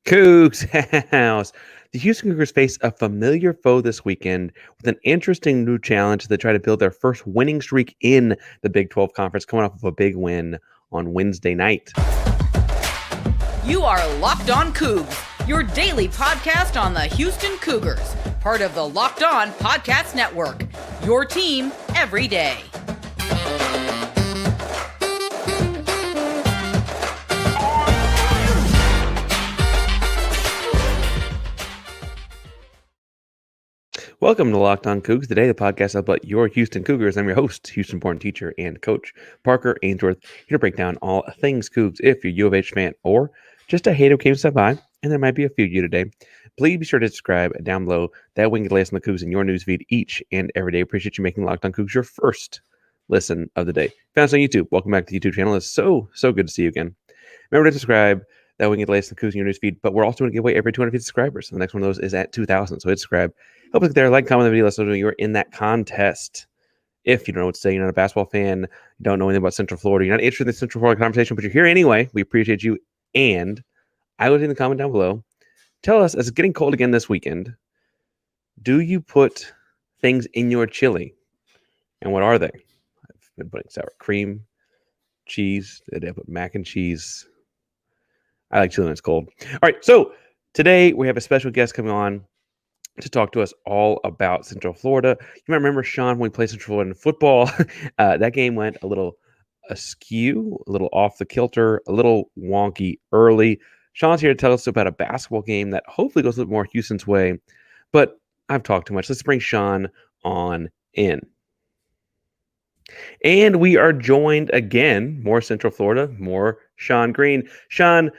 Coogs House. The Houston Cougars face a familiar foe this weekend with an interesting new challenge as they try to build their first winning streak in the Big 12 Conference, coming off of a big win on Wednesday night. You are Locked On Coogs, your daily podcast on the Houston Cougars, part of the Locked On Podcast Network, your team every day. Welcome to Locked On Coogs, today the podcast about your Houston Cougars. I'm your host, Houston-born teacher and coach, Parker Ainsworth, here to break down all things Cougs. If you're a U of H fan or just a hater who came to stop by, and there might be a few of you today, please be sure to subscribe down below. That way you can get the latest on the Cougs in your newsfeed each and every day. Appreciate you making Locked On Coogs your first listen of the day. Found us on YouTube. Welcome back to the YouTube channel. It's so good to see you again. Remember to subscribe. That way we can get the latest on the Cougs in your newsfeed. But we're also going to give away every 250 subscribers. So the next one of those is at 2,000. So hit subscribe. Help us get there. Like, comment the video. Let us know you're in that contest. If you don't know what to say, you're not a basketball fan, you don't know anything about Central Florida, you're not interested in the Central Florida conversation, but you're here anyway. We appreciate you. And I will leave in the comment down below. Tell us, as it's getting cold again this weekend, do you put things in your chili? And what are they? I've been putting sour cream, cheese. I put mac and cheese. I like chili when it's cold. All right, so today we have a special guest coming on to talk to us all about Central Florida. You might remember Sean when we played Central Florida in football. That game went a little askew, a little off the kilter, a little wonky early. Sean's here to tell us about a basketball game that hopefully goes a little more Houston's way. But I've talked too much. Let's bring Sean on in. And we are joined again, more Central Florida, more Sean Green. Sean,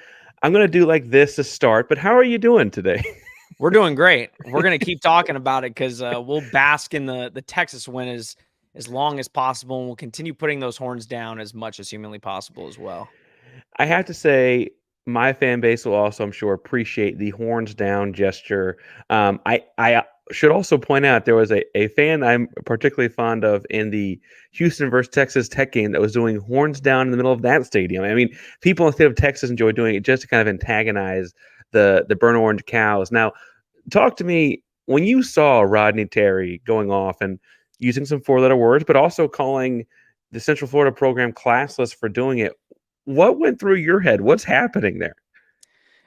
I'm going to do like this to start, but how are you doing today? We're doing great. We're going to keep talking about it because we'll bask in the Texas win as long as possible, and we'll continue putting those horns down as much as humanly possible as well. I have to say, my fan base will also, I'm sure, appreciate the horns down gesture. I should also point out there was a fan I'm particularly fond of in the Houston versus Texas Tech game that was doing horns down in the middle of that stadium. I mean, people in the state of Texas enjoy doing it just to kind of antagonize the burnt orange cows. Now, talk to me, when you saw Rodney Terry going off and using some four-letter words, but also calling the Central Florida program classless for doing it, what went through your head? What's happening there?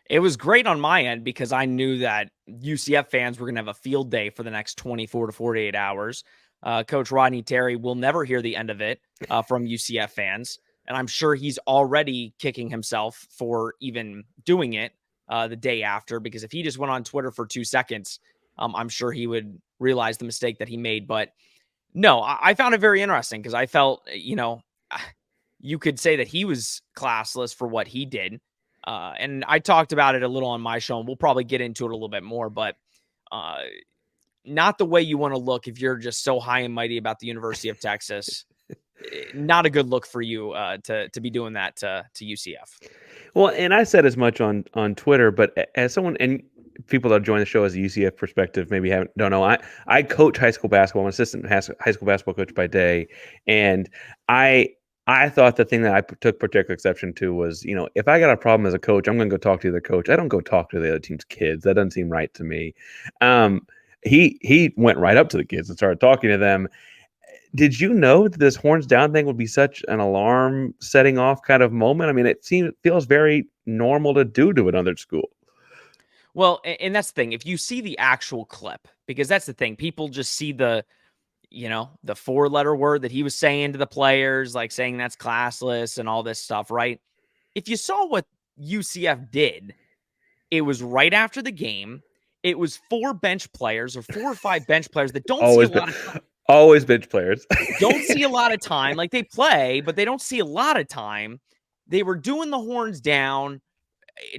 It was great on my end because I knew that UCF fans were going to have a field day for the next 24 to 48 hours. Coach Rodney Terry will never hear the end of it from UCF fans, and I'm sure he's already kicking himself for even doing it the day after, because if he just went on Twitter for 2 seconds, I'm sure he would realize the mistake that he made. But no, I found it very interesting because I felt, you could say that he was classless for what he did. And I talked about it a little on my show, and we'll probably get into it a little bit more, but not the way you want to look if you're just so high and mighty about the University of Texas. Not a good look for you to be doing that to UCF. Well, and I said as much on Twitter, but as someone, and people that join the show as a UCF perspective maybe don't know, I coach high school basketball. I'm an assistant high school basketball coach by day, and I thought the thing that I took particular exception to was, if I got a problem as a coach, I'm going to go talk to the coach. I don't go talk to the other team's kids. That doesn't seem right to me. He went right up to the kids and started talking to them. Did you know that this horns down thing would be such an alarm setting off kind of moment? I mean, it feels very normal to do to another school. Well, and that's the thing. If you see the actual clip, because that's the thing, people just see the four-letter word that he was saying to the players, like saying that's classless and all this stuff, right? If you saw what UCF did, it was right after the game. It was 4 bench players or 4 or 5 bench players that don't see a lot of time. Always bench players. Don't see a lot of time. Like, they play, but they don't see a lot of time. They were doing the horns down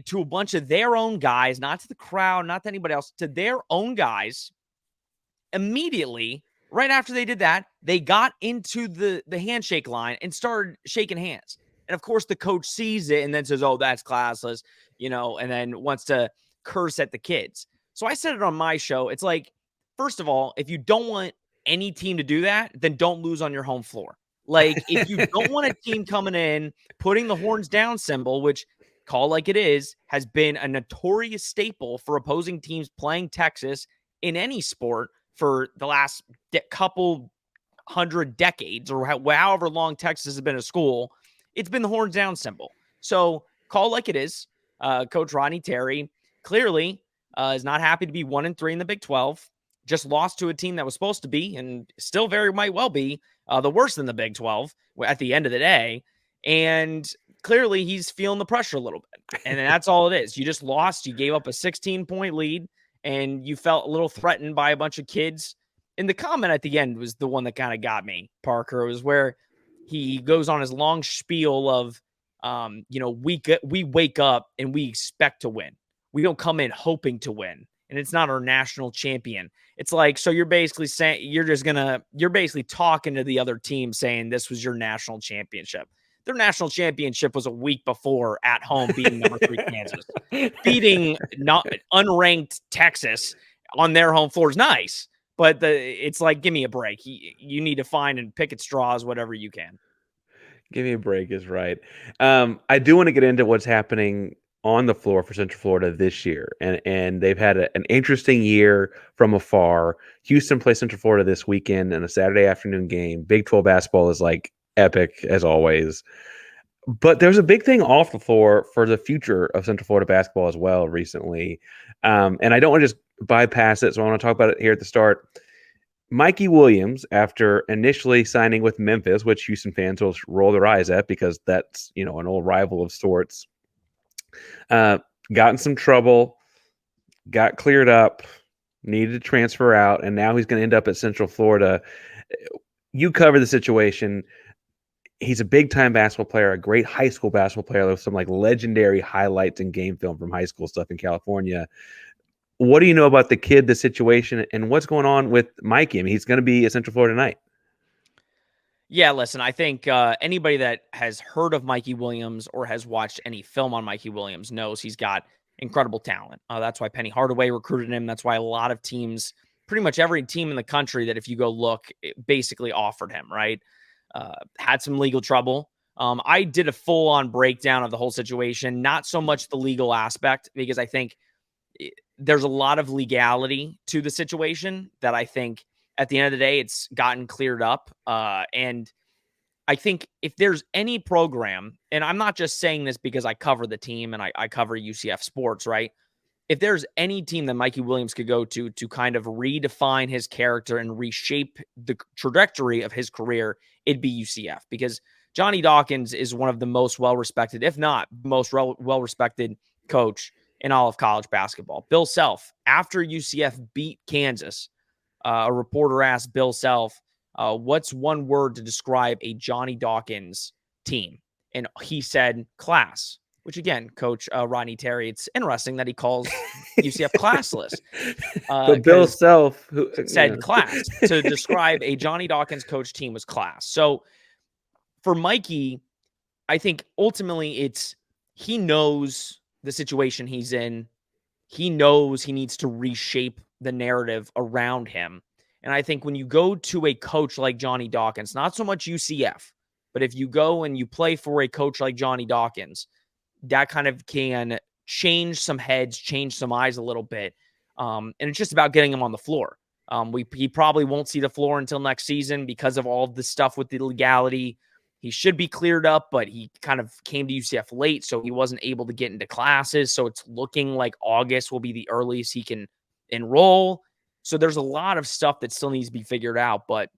to a bunch of their own guys, not to the crowd, not to anybody else, to their own guys. Immediately, right after they did that, they got into the handshake line and started shaking hands. And of course, the coach sees it and then says, "Oh, that's classless," and then wants to curse at the kids. So I said it on my show. It's like, first of all, if you don't want any team to do that, then don't lose on your home floor. Like, if you don't want a team coming in, putting the horns down symbol, which Call Like It Is has been a notorious staple for opposing teams playing Texas in any sport for the last couple hundred decades, or however long Texas has been a school. It's been the horns down symbol. So call like it is. Coach Rodney Terry clearly is not happy to be 1-3 in the Big 12. Just lost to a team that was supposed to be, and still very might well be, the worst in the Big 12 at the end of the day. And clearly he's feeling the pressure a little bit. And that's all it is. You just lost. You gave up a 16-point lead, and you felt a little threatened by a bunch of kids. And the comment at the end was the one that kind of got me, Parker. It was where he goes on his long spiel of, we wake up and we expect to win. We don't come in hoping to win. And it's not our national champion. It's like, so you're basically saying, you're basically talking to the other team saying this was your national championship. Their national championship was a week before at home, beating number 3 Kansas. Beating not unranked Texas on their home floor is nice. But it's like, give me a break. You need to find and pick at straws, whatever you can. Give me a break is right. I do want to get into what's happening on the floor for Central Florida this year. And they've had an interesting year from afar. Houston plays Central Florida this weekend in a Saturday afternoon game. Big 12 basketball is like epic as always. But there's a big thing off the floor for the future of Central Florida basketball as well recently. And I don't want to just bypass it, so I want to talk about it here at the start. Mikey Williams, after initially signing with Memphis, which Houston fans will roll their eyes at because that's, an old rival of sorts, got in some trouble, got cleared up, needed to transfer out, and now he's going to end up at Central Florida. You cover the situation. He's a big-time basketball player, a great high school basketball player with some legendary highlights and game film from high school stuff in California. What do you know about the kid, the situation, and what's going on with Mikey? I mean, he's going to be at Central Florida tonight. Yeah, listen, I think anybody that has heard of Mikey Williams or has watched any film on Mikey Williams knows he's got incredible talent. That's why Penny Hardaway recruited him. That's why a lot of teams, pretty much every team in the country that if you go look, basically offered him, right? Had some legal trouble. I did a full-on breakdown of the whole situation, not so much the legal aspect, because I think there's a lot of legality to the situation that I think at the end of the day, it's gotten cleared up. And I think if there's any program, and I'm not just saying this because I cover the team and I cover UCF sports, right? If there's any team that Mikey Williams could go to kind of redefine his character and reshape the trajectory of his career, it'd be UCF, because Johnny Dawkins is one of the most well-respected, if not most well-respected coach in all of college basketball. Bill Self, after UCF beat Kansas, a reporter asked Bill Self, what's one word to describe a Johnny Dawkins team? And he said class, which again, Coach Rodney Terry, it's interesting that he calls UCF classless. But Bill Self said class to describe a Johnny Dawkins coach team was class. So for Mikey, I think ultimately he knows the situation he's in. He knows he needs to reshape the narrative around him. And I think when you go to a coach like Johnny Dawkins, not so much UCF, but if you go and you play for a coach like Johnny Dawkins, that kind of can change some heads, change some eyes a little bit. And it's just about getting him on the floor. He probably won't see the floor until next season because of all of the stuff with the legality. He should be cleared up, but he kind of came to UCF late, so he wasn't able to get into classes. So it's looking like August will be the earliest he can enroll. So there's a lot of stuff that still needs to be figured out. But,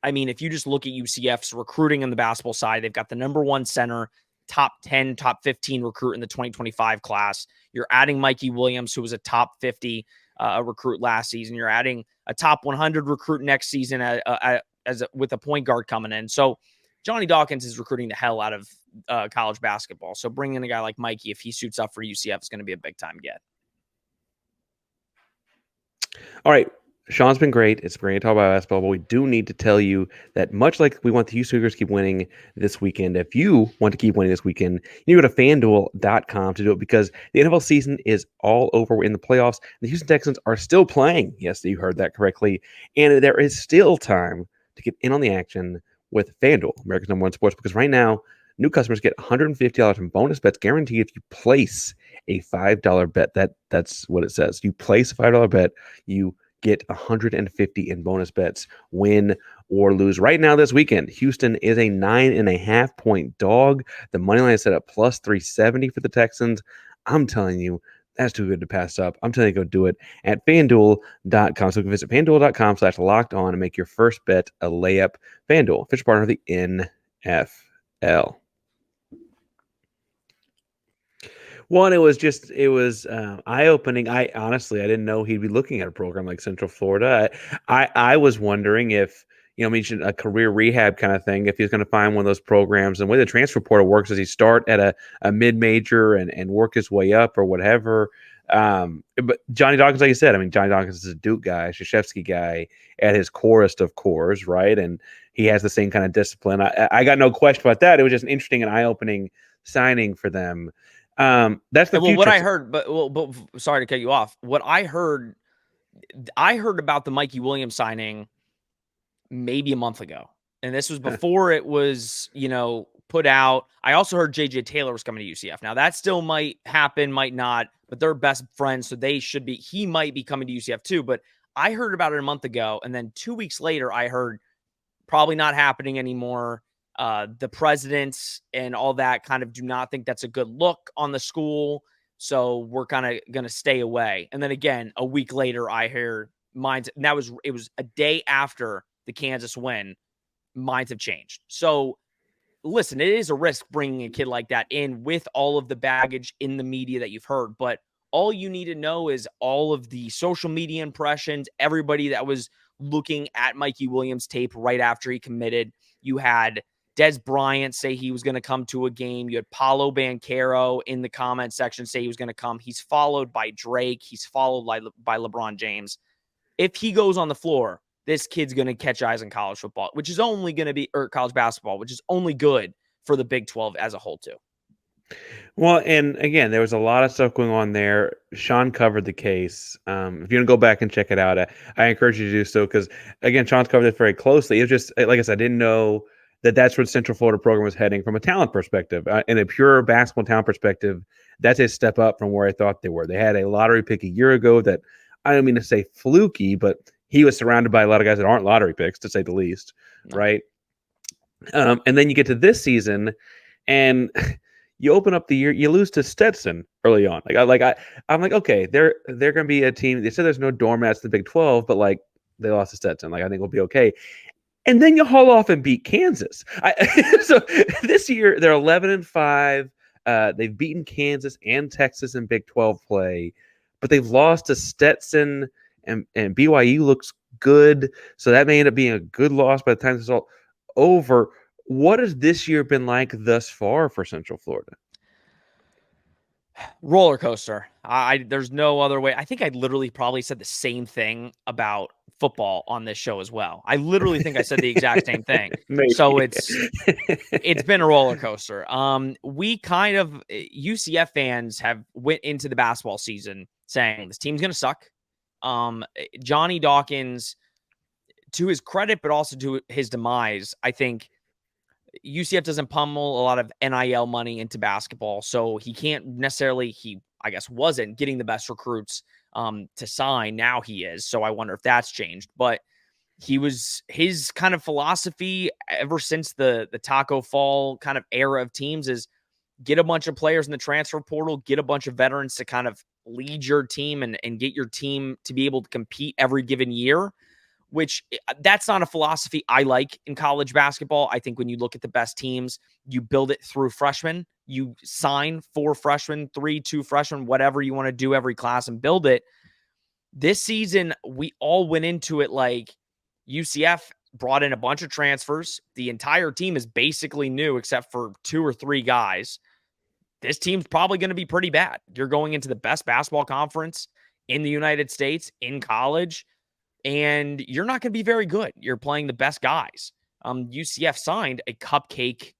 I mean, if you just look at UCF's recruiting on the basketball side, they've got the number 1 center, top 10, top 15 recruit in the 2025 class. You're adding Mikey Williams, who was a top 50 recruit last season. You're adding a top 100 recruit next season with a point guard coming in. So Johnny Dawkins is recruiting the hell out of college basketball. So bringing in a guy like Mikey, if he suits up for UCF, is going to be a big-time get. All right. Sean's been great. It's great to talk about basketball, but we do need to tell you that much like we want the Houston Cougars to keep winning this weekend, if you want to keep winning this weekend, you go to FanDuel.com to do it, because the NFL season is all over. We're in the playoffs. The Houston Texans are still playing. Yes, you heard that correctly. And there is still time to get in on the action with FanDuel, America's #1 sports, because right now New customers get $150 in bonus bets guaranteed if you place a $5 bet. That's what it says. You place a $5 bet, you get 150 in bonus bets, win or lose. Right now this weekend, Houston is a 9.5-point dog. The money line is set up plus 370 for the Texans. I'm telling you, that's too good to pass up. I'm telling you, go do it at FanDuel.com. So you can visit FanDuel.com/locked-on and make your first bet a layup. FanDuel, official partner of the NFL. One, it was eye-opening. I didn't know he'd be looking at a program like Central Florida. I was wondering if, mentioned a career rehab kind of thing, if he's going to find one of those programs. And the way the transfer portal works is he start at a mid-major and work his way up or whatever. But Johnny Dawkins, like you said, Johnny Dawkins is a Duke guy, Krzyzewski guy at his corest of cores, right? And he has the same kind of discipline. I got no question about that. It was just an interesting and eye-opening signing for them. That's the future. What I heard, but sorry to cut you off. What I heard about the Mikey Williams signing maybe a month ago, and this was before it was, put out. I also heard JJ Taylor was coming to UCF. Now that still might happen, might not, but they're best friends, so he might be coming to UCF too. But I heard about it a month ago, and then 2 weeks later, I heard probably not happening anymore. The presidents and all that kind of do not think that's a good look on the school. So we're kind of going to stay away. And then again, a week later, I hear minds. And it was a day after the Kansas win. Minds have changed. So listen, it is a risk bringing a kid like that in with all of the baggage in the media that you've heard. But all you need to know is all of the social media impressions, everybody that was looking at Mikey Williams tape right after he committed. You had Des Bryant say he was going to come to a game. You had Paolo Banchero in the comment section say he was going to come. He's followed by Drake. He's followed by LeBron James. If he goes on the floor, this kid's going to catch eyes in college football, which is only going to be, or college basketball, which is only good for the Big 12 as a whole too. Well, and again, there was a lot of stuff going on there. Sean covered the case. If you're going to go back and check it out, I encourage you to do so because, again, Sean's covered it very closely. It was just, like I said, I didn't know that's where the Central Florida program was heading from a talent perspective. In a pure basketball talent perspective, that's a step up from where I thought they were. They had a lottery pick a year ago that, I don't mean to say fluky, but he was surrounded by a lot of guys that aren't lottery picks, to say the least, right? And then you get to this season, and you open up the year, you lose to Stetson early on. I'm like, okay, they're going to be a team. They said there's no doormats in the Big 12, but like they lost to Stetson. Like I think we'll be okay. And then you haul off and beat Kansas. So this year they're 11-5. They've beaten Kansas and Texas in Big 12 play, but they've lost to Stetson and BYU looks good. So that may end up being a good loss by the time it's all over. What has this year been like thus far for Central Florida? Roller coaster. There's no other way. I think I literally probably said the same thing about football on this show as well. I literally think I said the exact same thing. So it's been a roller coaster. We kind of UCF fans have went into the basketball season saying this team's going to suck. Johnny Dawkins, to his credit, but also to his demise, I think UCF doesn't pummel a lot of NIL money into basketball, so he can't necessarily, I guess, wasn't getting the best recruits to sign. Now he is, so I wonder if that's changed. But his kind of philosophy ever since the Taco Fall kind of era of teams is get a bunch of players in the transfer portal, get a bunch of veterans to kind of lead your team and get your team to be able to compete every given year, which that's not a philosophy I like in college basketball. I think when you look at the best teams, you build it through freshmen. You sign 4 freshmen, 2 freshmen, whatever you want to do every class and build it. This season, we all went into it like UCF brought in a bunch of transfers. The entire team is basically new except for 2 or 3 guys. This team's probably going to be pretty bad. You're going into the best basketball conference in the United States in college, and you're not going to be very good. You're playing the best guys. UCF signed a cupcake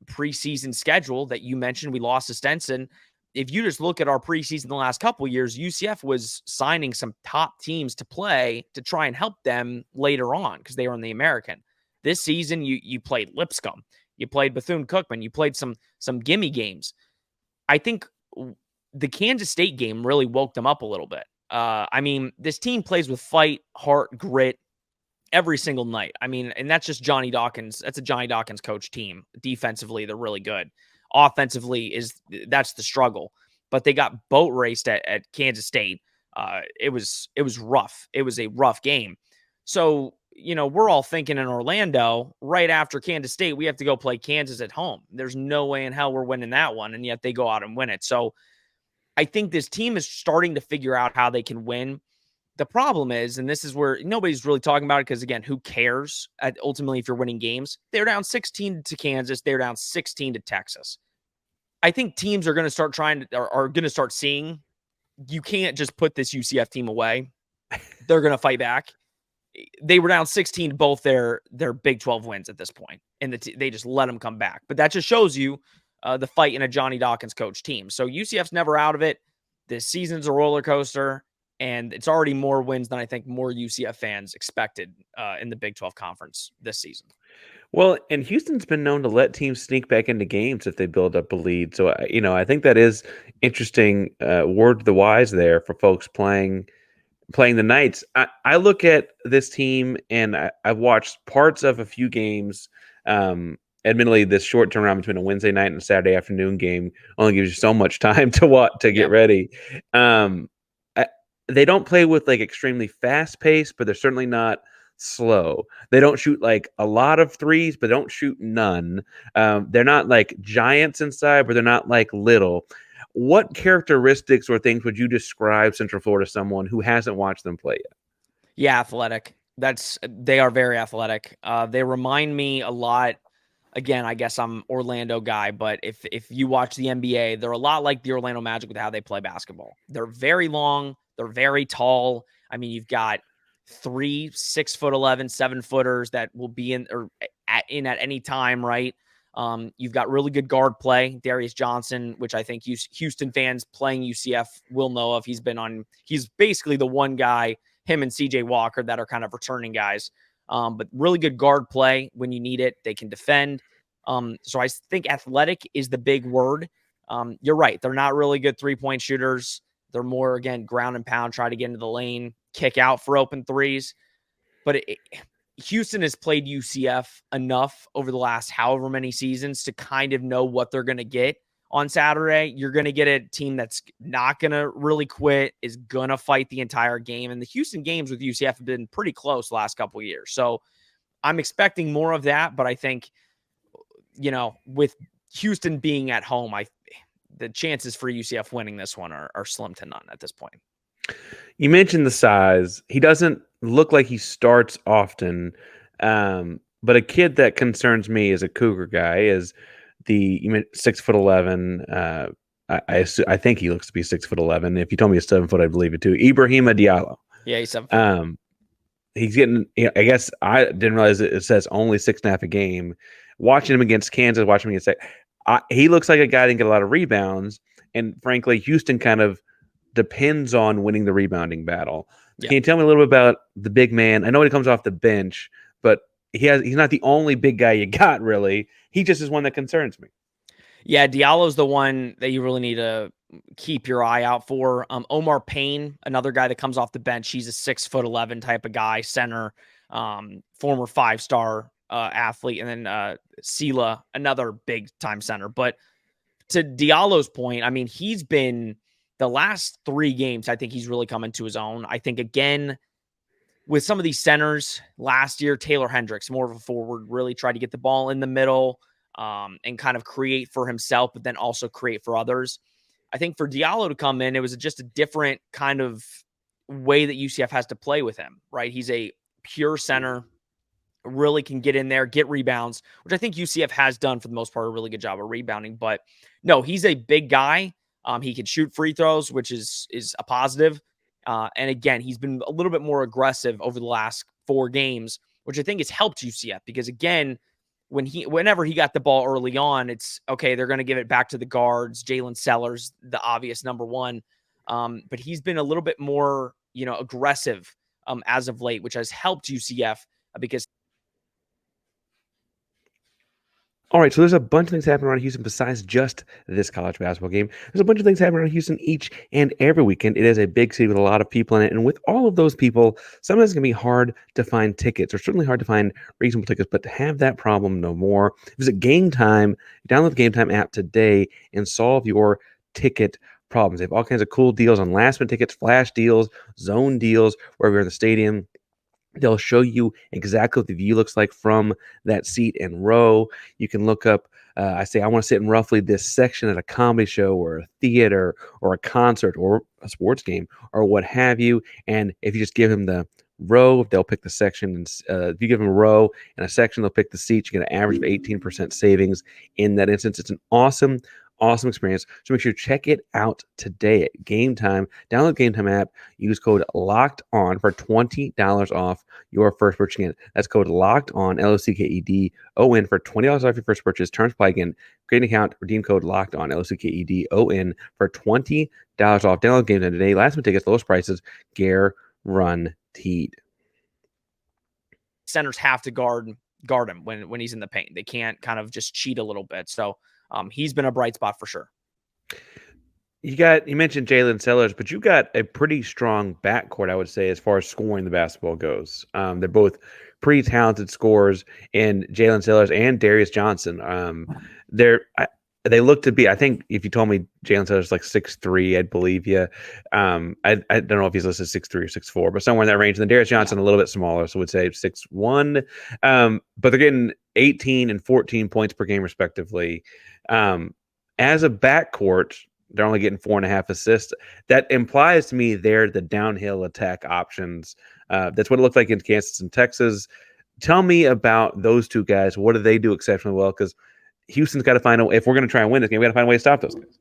preseason schedule that you mentioned. We lost to Stenson. If you just look at our preseason the last couple of years, UCF was signing some top teams to play to try and help them later on because they were in the American. This season, you played Lipscomb You played Bethune-Cookman. You played some gimme games. I think the Kansas State game really woke them up a little bit. I mean, this team plays with fight, heart, grit every single night. I mean, and that's just Johnny Dawkins. That's a Johnny Dawkins coach team. Defensively, they're really good. Offensively, that's the struggle. But they got boat raced at Kansas State. It was rough. It was a rough game. So, we're all thinking in Orlando, right after Kansas State, we have to go play Kansas at home. There's no way in hell we're winning that one, and yet they go out and win it. So I think this team is starting to figure out how they can win. The problem is, and this is where nobody's really talking about it because, again, who cares ultimately if you're winning games? They're down 16 to Kansas. They're down 16 to Texas. I think teams are going to start are going to start seeing you can't just put this UCF team away. They're going to fight back. They were down 16 both their Big 12 wins at this point, and they just let them come back. But that just shows you the fight in a Johnny Dawkins coach team. So UCF's never out of it. This season's a roller coaster, and it's already more wins than I think more UCF fans expected in the Big 12 conference this season. Well, and Houston's been known to let teams sneak back into games if they build up a lead. So, I think that is interesting word to the wise there for folks playing the Knights. I look at this team, and I've watched parts of a few games. Admittedly, this short turnaround between a Wednesday night and a Saturday afternoon game only gives you so much time to get ready. They don't play with like extremely fast pace, but they're certainly not slow. They don't shoot like a lot of threes, but don't shoot none. They're not like giants inside, but they're not like little. What characteristics or things would you describe Central Florida to someone who hasn't watched them play yet? Yeah, athletic. They are very athletic. They remind me a lot. Again, I guess I'm Orlando guy, but if you watch the NBA, they're a lot like the Orlando Magic with how they play basketball. They're very long. They're very tall. I mean, you've got 3 6'11", 7-footers that will be in at any time, right? You've got really good guard play. Darius Johnson, which I think Houston fans playing UCF will know of. He's basically the one guy, him and CJ Walker, that are kind of returning guys. But really good guard play when you need it. They can defend. So I think athletic is the big word. You're right. They're not really good 3-point shooters. They're more, again, ground and pound, try to get into the lane, kick out for open threes. But Houston has played UCF enough over the last however many seasons to kind of know what they're going to get on Saturday. You're going to get a team that's not going to really quit, is going to fight the entire game. And the Houston games with UCF have been pretty close the last couple of years. So I'm expecting more of that. But I think, with Houston being at home, the chances for UCF winning this one are slim to none at this point. You mentioned the size. He doesn't look like he starts often, but a kid that concerns me as a Cougar guy is you meant 6'11". I think he looks to be 6'11". If you told me he's 7 foot, I believe it too. Ibrahima Diallo. Yeah, he's 7 foot. He's getting. I guess I didn't realize it says only 6.5 a game. Watching him against Kansas, watching him against he looks like a guy that didn't get a lot of rebounds, and frankly, Houston kind of depends on winning the rebounding battle. Yeah. Can you tell me a little bit about the big man? I know he comes off the bench, but he's not the only big guy you got, really. He just is one that concerns me. Yeah, Diallo's the one that you really need to keep your eye out for. Omar Payne, another guy that comes off the bench. He's a 6'11" type of guy, center, former 5-star athlete. And then Sela, another big-time center. But to Diallo's point, I mean, he's been the last 3 games, I think he's really come into his own. I think, again, with some of these centers last year, Taylor Hendricks, more of a forward, really tried to get the ball in the middle and kind of create for himself, but then also create for others. I think for Diallo to come in, it was just a different kind of way that UCF has to play with him, right? He's a pure center, really can get in there, get rebounds, which I think UCF has done for the most part a really good job of rebounding. But no, he's a big guy. He can shoot free throws, which is a positive. And again, he's been a little bit more aggressive over the last 4 games, which I think has helped UCF because, again, whenever he got the ball early on, it's okay, they're going to give it back to the guards. Jalen Sellers, the obvious number one. But he's been a little bit more, aggressive as of late, which has helped UCF because All right, so there's a bunch of things happening around Houston besides just this college basketball game. There's a bunch of things happening around Houston each and every weekend. It is a big city with a lot of people in it. And with all of those people, sometimes it's going to be hard to find tickets, or certainly hard to find reasonable tickets. But to have that problem no more, visit Game Time, download the Game Time app today, and solve your ticket problems. They have all kinds of cool deals on last minute tickets, flash deals, zone deals, wherever you're in the stadium. They'll show you exactly what the view looks like from that seat and row. You can look up, I say, I want to sit in roughly this section at a comedy show or a theater or a concert or a sports game or what have you. And if you just give them the row, they'll pick the section. And if you give them a row and a section, they'll pick the seats. You get an average of 18% savings in that instance. It's an awesome experience. So make sure you check it out today at Game Time. Download the Game Time app. Use code Locked On for $20 off your first purchase. Again, that's code Locked On, LOCKEDON for $20 off your first purchase. Terms apply. Again, create an account, redeem code Locked On, LOCKEDON for $20 off. Download Game Time today. Last minute tickets, lowest prices, guaranteed. Centers have to guard him when he's in the paint. They can't kind of just cheat a little bit. So he's been a bright spot for sure. You mentioned Jalen Sellers, but you got a pretty strong backcourt, I would say, as far as scoring the basketball goes. They're both pretty talented scorers, and Jalen Sellers and Darius Johnson. They look to be. I think if you told me Jalen Sellers is like 6'3", I'd believe you. I don't know if he's listed 6'3" or 6'4", but somewhere in that range. And then Darius Johnson a little bit smaller, so would say 6'1". But they're getting 18 and 14 points per game respectively. As a backcourt, they're only getting 4.5 assists. That implies to me they're the downhill attack options. That's what it looked like in Kansas and Texas. Tell me about those two guys. What do they do exceptionally well? Because Houston's got to find a way. If we're going to try and win this game, we got to find a way to stop those guys.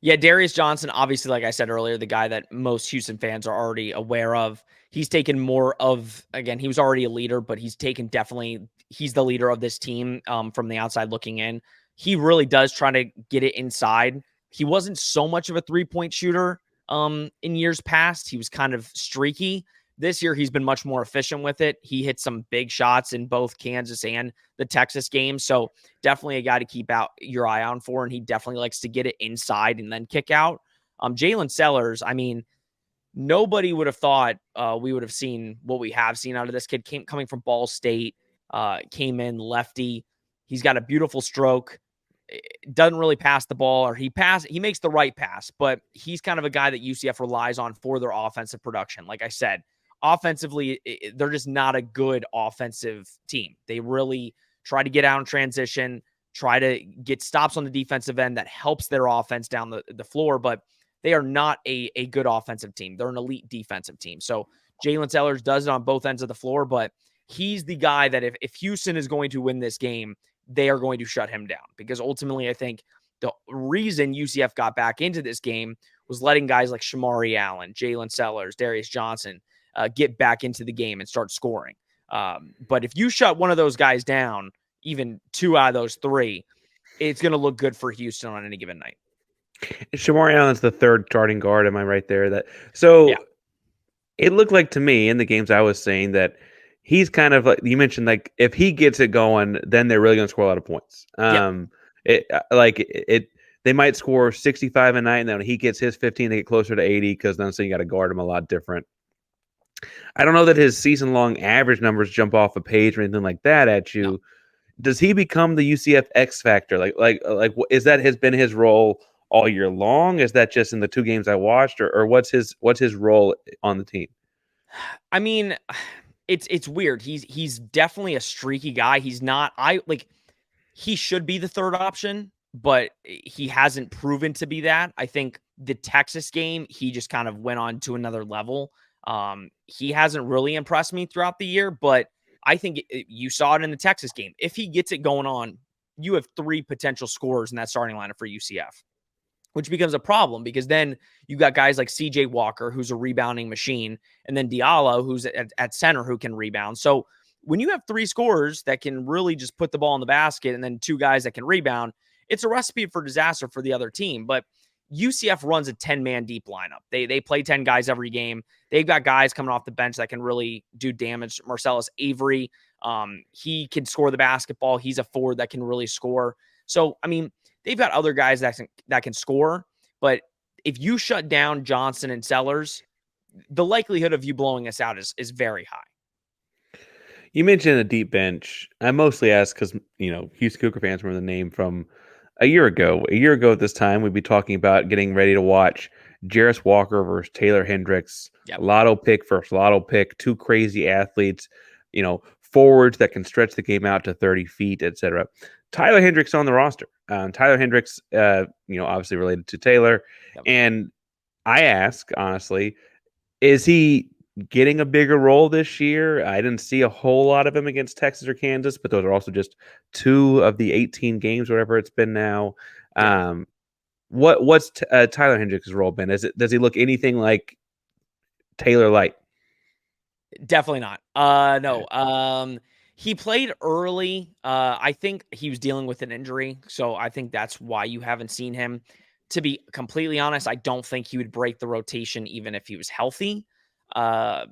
Yeah, Darius Johnson, obviously, like I said earlier, the guy that most Houston fans are already aware of. He's taken more of, again, he was already a leader, but he's the leader of this team from the outside looking in. He really does try to get it inside. He wasn't so much of a three-point shooter in years past. He was kind of streaky. This year, he's been much more efficient with it. He hit some big shots in both Kansas and the Texas game. So definitely a guy to keep your eye on for, and he definitely likes to get it inside and then kick out. Jalen Sellers, I mean, nobody would have thought we would have seen what we have seen out of this kid. Coming from Ball State, came in lefty. He's got a beautiful stroke. Doesn't really pass the ball, or he makes the right pass, but he's kind of a guy that UCF relies on for their offensive production. Like I said, offensively, they're just not a good offensive team. They really try to get out in transition, try to get stops on the defensive end that helps their offense down the floor, but they are not a good offensive team. They're an elite defensive team. So Jalen Sellers does it on both ends of the floor, but he's the guy that if Houston is going to win this game, they are going to shut him down, because ultimately I think the reason UCF got back into this game was letting guys like Shamari Allen, Jalen Sellers, Darius Johnson get back into the game and start scoring. But if you shut one of those guys down, even two out of those three, it's going to look good for Houston on any given night. Shamari Allen's the third starting guard. Am I right there? It looked like to me in the games I was saying that he's kind of like, you mentioned, like if he gets it going, then they're really going to score a lot of points. They might score 65 a night, and then when he gets his 15, they get closer to 80, because then so you got to guard him a lot different. I don't know that his season-long average numbers jump off a page or anything like that at you. No. Does he become the UCF X factor? Like is that has been his role all year long? Is that just in the two games I watched, or what's his role on the team? I mean, it's weird. He's definitely a streaky guy. He's not. He should be the third option, but he hasn't proven to be that. I think the Texas game, he just kind of went on to another level. He hasn't really impressed me throughout the year, but I think you saw it in the Texas game. If he gets it going on, you have three potential scorers in that starting lineup for UCF, which becomes a problem, because then you got guys like CJ Walker, who's a rebounding machine, and then Diallo, who's at center, who can rebound. So when you have three scorers that can really just put the ball in the basket, and then two guys that can rebound, it's a recipe for disaster for the other team. But UCF runs a 10-man deep lineup. They play 10 guys every game. They've got guys coming off the bench that can really do damage. Marcellus Avery, He can score the basketball. He's a forward that can really score. So, I mean, they've got other guys that can score, but if you shut down Johnson and Sellers, the likelihood of you blowing us out is very high. You mentioned a deep bench. I mostly ask because, Houston Cougar fans remember the name from a year ago. A year ago at this time, we'd be talking about getting ready to watch Jarris Walker versus Taylor Hendricks. Yep. Lotto pick versus lotto pick. Two crazy athletes, forwards that can stretch the game out to 30 feet, etc. Tyler Hendricks on the roster. Tyler Hendricks, obviously related to Taylor. Yep. And I ask, honestly, is he getting a bigger role this year? I didn't see a whole lot of him against Texas or Kansas, but those are also just 2 of the 18 games, whatever it's been now. Yeah. What's Tyler Hendricks' role been? Does he look anything like Taylor Light? Definitely not. No. He played early. I think he was dealing with an injury, so I think that's why you haven't seen him. To be completely honest, I don't think he would break the rotation even if he was healthy. I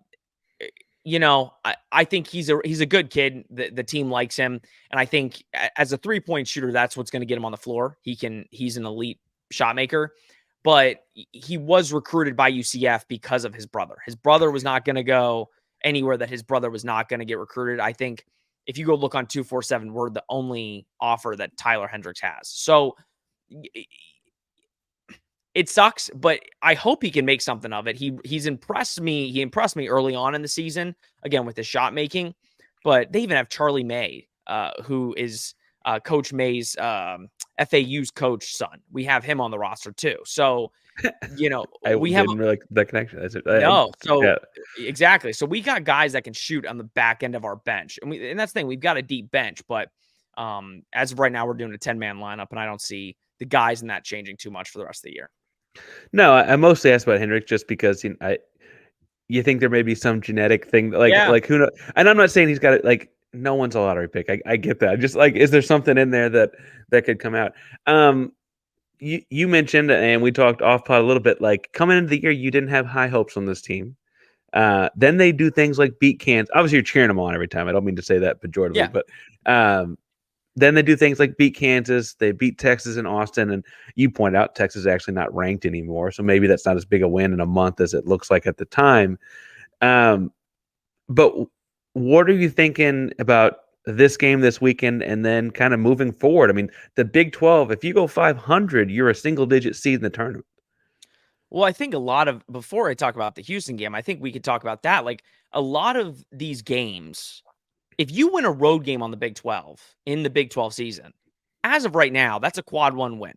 think he's a good kid. The team likes him, and I think as a 3-point shooter, that's what's going to get him on the floor. He's an elite shot maker, but he was recruited by UCF because of his brother. His brother was not going to go anywhere that his brother was not going to get recruited. I think if you go look on 247, we're the only offer that Tyler Hendricks has. So it sucks, but I hope he can make something of it. He's impressed me. He impressed me early on in the season, again, with his shot making. But they even have Charlie May, who is Coach May's FAU's coach son. We have him on the roster too. So, we have didn't really that connection. Exactly. So we got guys that can shoot on the back end of our bench, and that's the thing. We've got a deep bench, but as of right now, we're doing a 10-man lineup, and I don't see the guys in that changing too much for the rest of the year. No, I mostly asked about Hendricks just because you think there may be some genetic thing, like who knows? And I'm not saying he's got it. Like, no one's a lottery pick. I get that. Just like, is there something in there that could come out? You mentioned, and we talked off pod a little bit, like coming into the year, you didn't have high hopes on this team. Then they do things like beat Kansas. Obviously, you're cheering them on every time. I don't mean to say that pejoratively, but then they do things like beat Kansas. They beat Texas and Austin, and you point out Texas is actually not ranked anymore, so maybe that's not as big a win in a month as it looks like at the time. But what are you thinking about this game this weekend and then kind of moving forward? I mean, the Big 12, if you go 500, you're a single-digit seed in the tournament. Well, I think before I talk about the Houston game, I think we could talk about that. Like, a lot of these games, if you win a road game on the Big 12 in the Big 12 season, as of right now, that's a quad 1 win.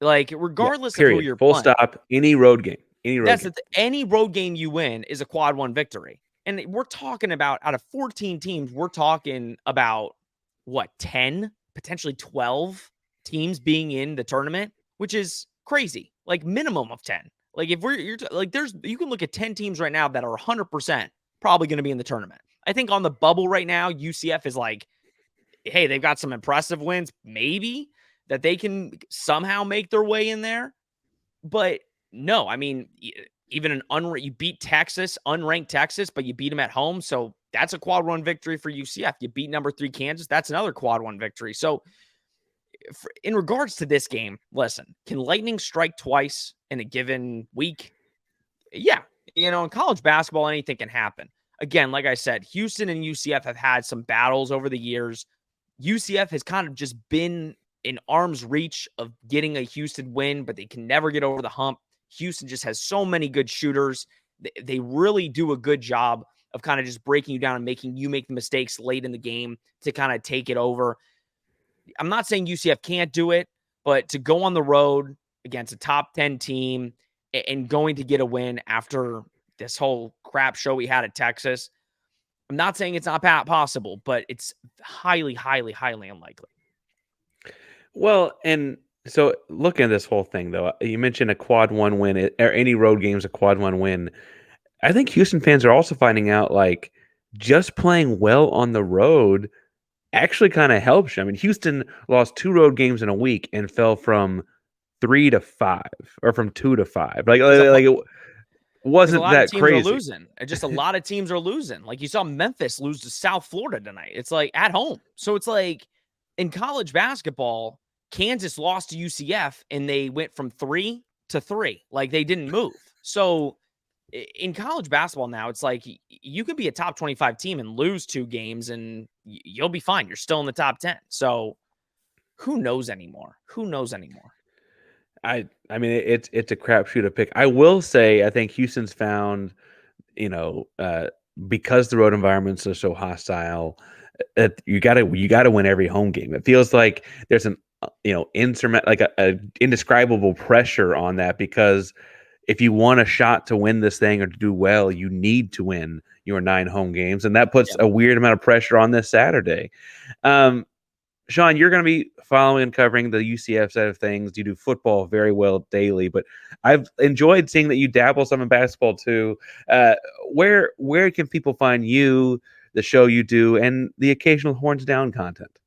Like, regardless of who you're full playing. Stop. Any road game. Any road game you win is a quad 1 victory. And we're talking about, out of 14 teams, we're talking about, 10, potentially 12 teams being in the tournament, which is crazy. Like, minimum of 10. Like, if you can look at 10 teams right now that are 100% probably going to be in the tournament. I think on the bubble right now, UCF is like, hey, they've got some impressive wins, maybe, that they can somehow make their way in there. But no, I mean, even you beat Texas, unranked Texas, but you beat them at home. So that's a quad 1 victory for UCF. You beat number 3 Kansas. That's another quad 1 victory. So in regards to this game, listen, can lightning strike twice in a given week? Yeah. In college basketball, anything can happen. Again, like I said, Houston and UCF have had some battles over the years. UCF has kind of just been in arm's reach of getting a Houston win, but they can never get over the hump. Houston just has so many good shooters. They really do a good job of kind of just breaking you down and making you make the mistakes late in the game to kind of take it over. I'm not saying UCF can't do it, but to go on the road against a top 10 team and going to get a win after this whole crap show we had at Texas, I'm not saying it's not possible, but it's highly, highly, highly unlikely. Well, and so looking at this whole thing, though, you mentioned a quad 1 win, or any road game's a quad 1 win. I think Houston fans are also finding out, like, just playing well on the road actually kind of helps you. I mean, Houston lost 2 road games in a week and fell from 3 to 5, or from 2 to 5. Because a wasn't lot of that teams are crazy. losing. Just a lot of teams are losing. Like you saw Memphis lose to South Florida tonight. It's like at home. So it's like in college basketball, Kansas lost to UCF and they went from 3-3. Like they didn't move. So in college basketball now, it's like you could be a top 25 team and lose 2 games and you'll be fine. You're still in the top 10. So who knows anymore? I mean, it's a crapshoot to pick. I will say, I think Houston's found, because the road environments are so hostile, that you gotta win every home game. It feels like there's an a indescribable pressure on that, because if you want a shot to win this thing or to do well, you need to win your 9 home games, and that puts a weird amount of pressure on this Saturday. Sean, you're going to be following and covering the UCF side of things. You do football very well daily, but I've enjoyed seeing that you dabble some in basketball too. Where can people find you, the show you do, and the occasional Horns Down content?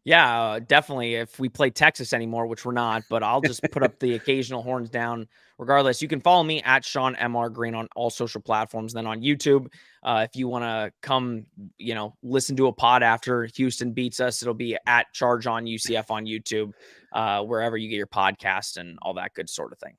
Yeah, definitely. If we play Texas anymore, which we're not, but I'll just put up the occasional Horns Down regardless. You can follow me at Sean MR Green on all social platforms. Then on YouTube, if you want to come, listen to a pod after Houston beats us, it'll be at Charge on UCF on YouTube, wherever you get your podcast and all that good sort of thing.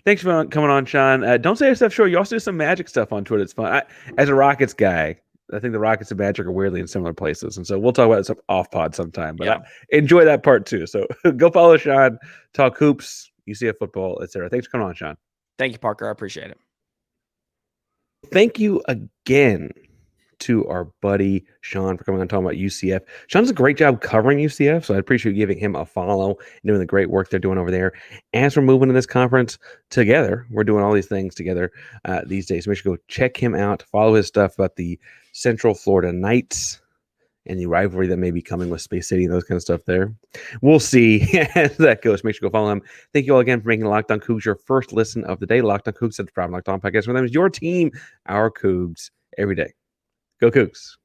Thanks for coming on, Sean. Don't say yourself short. You also do some Magic stuff on Twitter. It's fun. As a Rockets guy, I think the Rockets and Magic are weirdly in similar places. And so we'll talk about this off pod sometime, but I enjoy that part too. So go follow Sean, talk hoops, UCF football, etc. Thanks for coming on, Sean. Thank you, Parker. I appreciate it. Thank you again to our buddy Sean for coming on and talking about UCF. Sean does a great job covering UCF, so I appreciate you giving him a follow and doing the great work they're doing over there. As we're moving to this conference together, we're doing all these things together these days. So make sure to go check him out, follow his stuff about the Central Florida Knights and the rivalry that may be coming with Space City and those kind of stuff there. We'll see as that goes. Make sure to go follow him. Thank you all again for making Locked On Coogs your first listen of the day. Locked On Coogs, the Problem Locked On podcast. For them is your team, our Coogs, every day. Go Coogs.